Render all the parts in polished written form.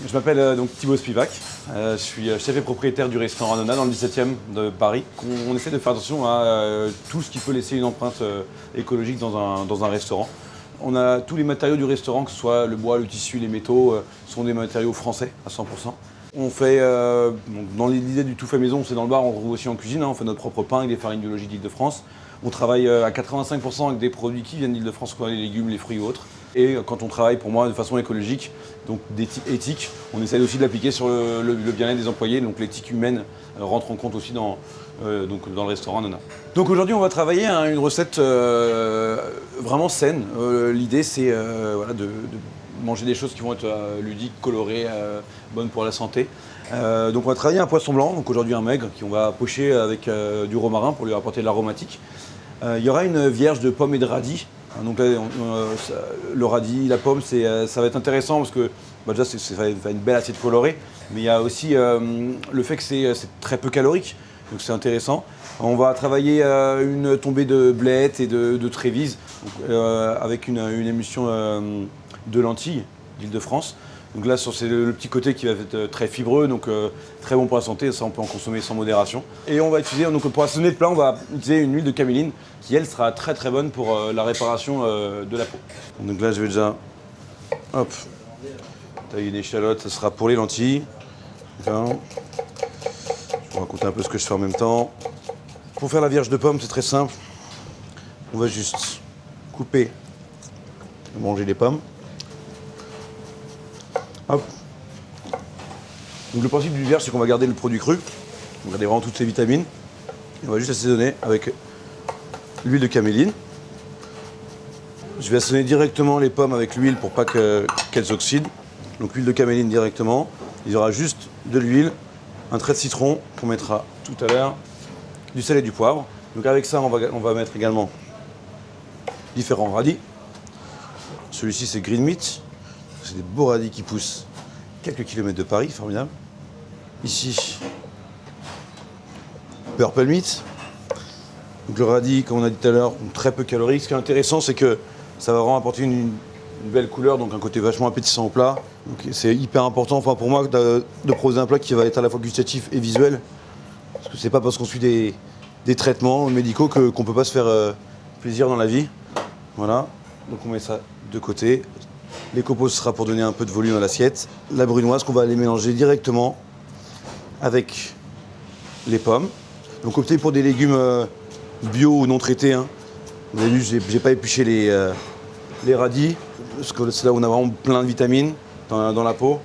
Je m'appelle donc Thibaut Spivak, je suis chef et propriétaire du restaurant Nona dans le 17e de Paris. On essaie de faire attention à tout ce qui peut laisser une empreinte écologique dans un restaurant. On a tous les matériaux du restaurant, que ce soit le bois, le tissu, les métaux, sont des matériaux français à 100%. On fait, dans l'idée du tout fait maison, c'est dans le bar, on trouve aussi en cuisine, on fait notre propre pain avec des farines biologiques d'Île-de-France. On travaille à 85% avec des produits qui viennent d'Île-de-France, comme les légumes, les fruits ou autres. Et quand on travaille pour moi de façon écologique, donc éthique, on essaie aussi de l'appliquer sur le bien-être des employés. Donc l'éthique humaine rentre en compte aussi dans le restaurant Nona. Donc aujourd'hui on va travailler une recette vraiment saine. L'idée c'est de manger des choses qui vont être ludiques, colorées, bonnes pour la santé. Donc on va travailler un poisson blanc, donc aujourd'hui un maigre, qu'on va pocher avec du romarin pour lui apporter de l'aromatique. Il y aura une vierge de pommes et de radis. Donc là, le radis, la pomme, ça va être intéressant parce que déjà ça va être une belle assiette colorée, mais il y a aussi le fait que c'est très peu calorique, donc c'est intéressant. On va travailler une tombée de blettes et de trévises avec une émulsion de lentilles d'Île-de-France. Donc là, c'est le petit côté qui va être très fibreux, donc très bon pour la santé, ça on peut en consommer sans modération. Et on va utiliser, donc pour assaisonner le plat, on va utiliser une huile de caméline qui elle sera très très bonne pour la réparation de la peau. Donc là, je vais déjà tailler une échalote, ça sera pour les lentilles. Enfin, je vais vous raconter un peu ce que je fais en même temps. Pour faire la vierge de pomme, c'est très simple. On va juste couper, manger les pommes. Hop. Donc le principe du vierge, c'est qu'on va garder le produit cru, on va garder vraiment toutes ses vitamines. Et on va juste assaisonner avec l'huile de caméline. Je vais assaisonner directement les pommes avec l'huile pour pas qu'elles s'oxydent. Donc l'huile de caméline directement. Il y aura juste de l'huile, un trait de citron qu'on mettra tout à l'heure, du sel et du poivre. Donc avec ça, on va mettre également différents radis. Celui-ci, c'est green meat. C'est des beaux radis qui poussent quelques kilomètres de Paris, formidable. Ici, purple meat. Donc le radis, comme on a dit tout à l'heure, très peu calorique. Ce qui est intéressant, c'est que ça va vraiment apporter une belle couleur, donc un côté vachement appétissant au plat. C'est hyper important, pour moi, de proposer un plat qui va être à la fois gustatif et visuel. Parce que c'est pas parce qu'on suit des traitements médicaux qu'on ne peut pas se faire plaisir dans la vie. Voilà, donc on met ça de côté. Les copeaux, ce sera pour donner un peu de volume à l'assiette. La brunoise qu'on va aller mélanger directement avec les pommes. Donc optez pour des légumes bio ou non traités. Vous avez vu, j'ai pas épluché les radis, parce que c'est là où on a vraiment plein de vitamines dans la peau.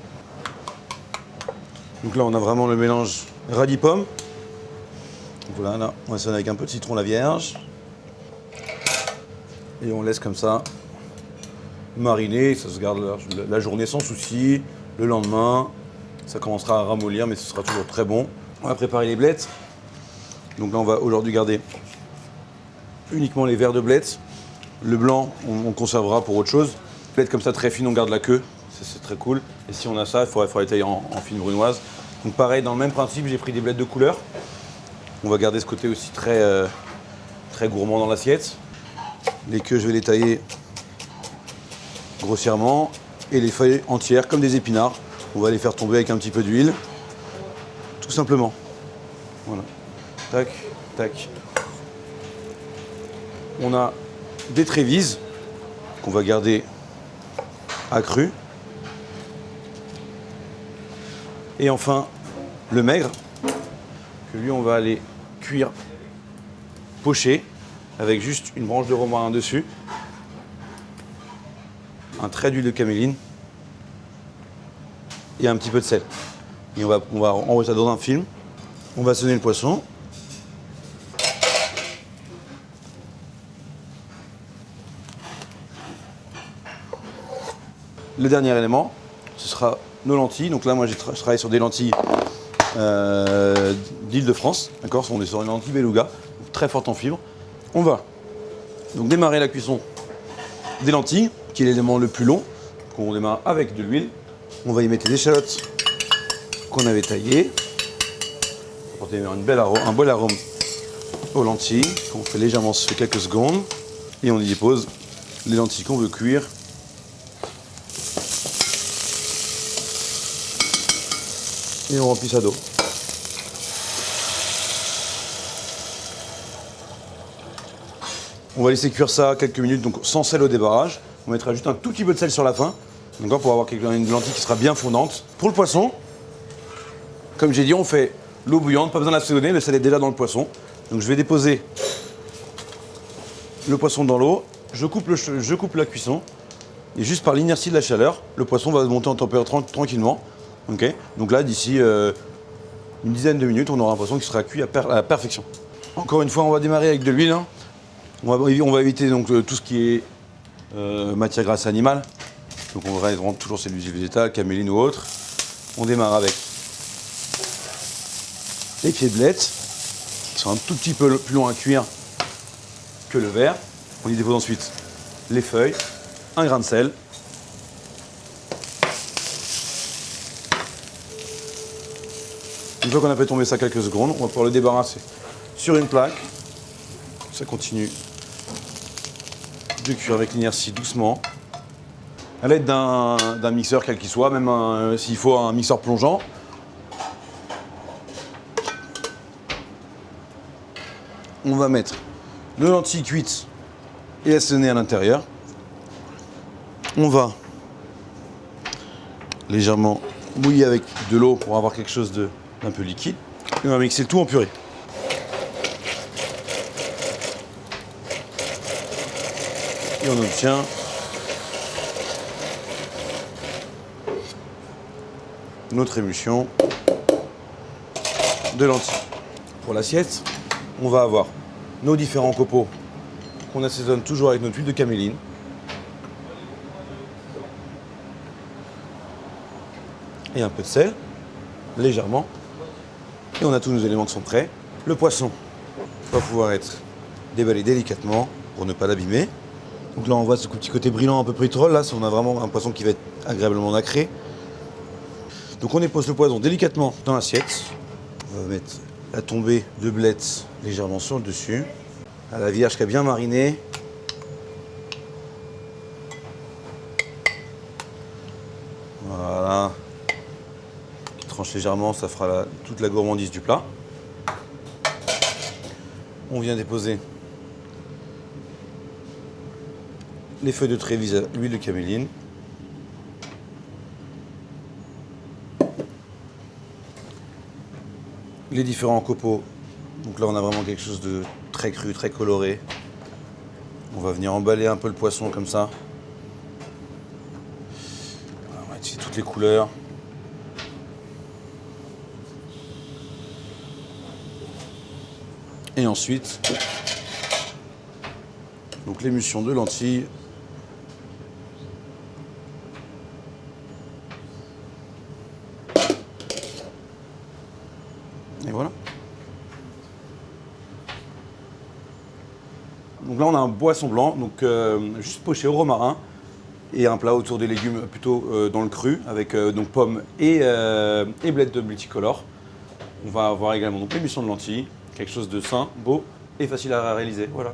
Donc là, on a vraiment le mélange radis-pomme. Voilà, là, on va assaisonner avec un peu de citron la vierge. Et on laisse comme ça mariner, ça se garde la journée sans souci. Le lendemain, ça commencera à ramollir, mais ce sera toujours très bon. On va préparer les blettes. Donc là, on va aujourd'hui garder uniquement les verres de blettes. Le blanc, on conservera pour autre chose. Blettes comme ça, très fines, on garde la queue. C'est très cool. Et si on a ça, il faudrait les tailler en fines brunoises. Donc pareil, dans le même principe, j'ai pris des blettes de couleur. On va garder ce côté aussi très gourmand dans l'assiette. Les queues, je vais les tailler grossièrement, et les feuilles entières comme des épinards. On va les faire tomber avec un petit peu d'huile, tout simplement. Voilà. Tac, tac. On a des trévises qu'on va garder à cru. Et enfin, le maigre, que lui on va aller cuire, pocher, avec juste une branche de romarin dessus. Un trait d'huile de caméline et un petit peu de sel. Et on va envoyer ça dans un film. On va assaisonner le poisson. Le dernier élément, ce sera nos lentilles. Donc là, moi, je travaille sur des lentilles d'Île-de-France. D'accord, on est sur une lentille beluga, très forte en fibres. On va donc démarrer la cuisson des lentilles, qui est l'élément le plus long, qu'on démarre avec de l'huile. On va y mettre les échalotes qu'on avait taillées, pour apporter un bel arôme aux lentilles, qu'on fait légèrement suer quelques secondes. Et on y dépose les lentilles qu'on veut cuire. Et on remplit ça d'eau. On va laisser cuire ça quelques minutes, donc sans sel au débarrage. On mettra juste un tout petit peu de sel sur la fin, pour avoir une lentille qui sera bien fondante. Pour le poisson, comme j'ai dit, on fait l'eau bouillante, pas besoin de l'assaisonner, le sel est déjà dans le poisson. Donc je vais déposer le poisson dans l'eau, je coupe la cuisson, et juste par l'inertie de la chaleur, le poisson va monter en température tranquillement. Okay. Donc là, d'ici une dizaine de minutes, on aura un poisson qui sera cuit à la perfection. Encore une fois, on va démarrer avec de l'huile. Hein. On va éviter donc, tout ce qui est matière grasse animale. Donc on va rendre toujours c'est de l'huile végétale, caméline ou autre. On démarre avec les pieds de blettes, qui sont un tout petit peu plus longs à cuire que le verre. On y dépose ensuite les feuilles, un grain de sel. Une fois qu'on a fait tomber ça quelques secondes, on va pouvoir le débarrasser sur une plaque. Ça continue de cuire avec l'inertie doucement. À l'aide d'un mixeur quel qu'il soit, même s'il faut un mixeur plongeant. On va mettre le lentille cuite et assaisonné à l'intérieur. On va légèrement bouillir avec de l'eau pour avoir quelque chose d'un peu liquide. Et on va mixer le tout en purée. Et on obtient notre émulsion de lentilles. Pour l'assiette, on va avoir nos différents copeaux qu'on assaisonne toujours avec notre huile de caméline. Et un peu de sel, légèrement. Et on a tous nos éléments qui sont prêts. Le poisson va pouvoir être déballé délicatement pour ne pas l'abîmer. Donc là, on voit ce petit côté brillant un peu pétrole. Là, on a vraiment un poisson qui va être agréablement nacré. Donc on dépose le poisson délicatement dans l'assiette. On va mettre la tombée de blettes légèrement sur le dessus. À la vierge qui a bien mariné. Voilà. Qui tranche légèrement, ça fera toute la gourmandise du plat. On vient déposer les feuilles de trévise à l'huile de caméline. Les différents copeaux. Donc là, on a vraiment quelque chose de très cru, très coloré. On va venir emballer un peu le poisson comme ça. On va utiliser toutes les couleurs. Et ensuite, donc l'émulsion de lentilles. Et voilà. Donc là, on a un poisson blanc, donc juste poché au romarin et un plat autour des légumes plutôt dans le cru avec donc pommes et blettes de multicolores. On va avoir également donc l'émulsion de lentilles, quelque chose de sain, beau et facile à réaliser. Voilà.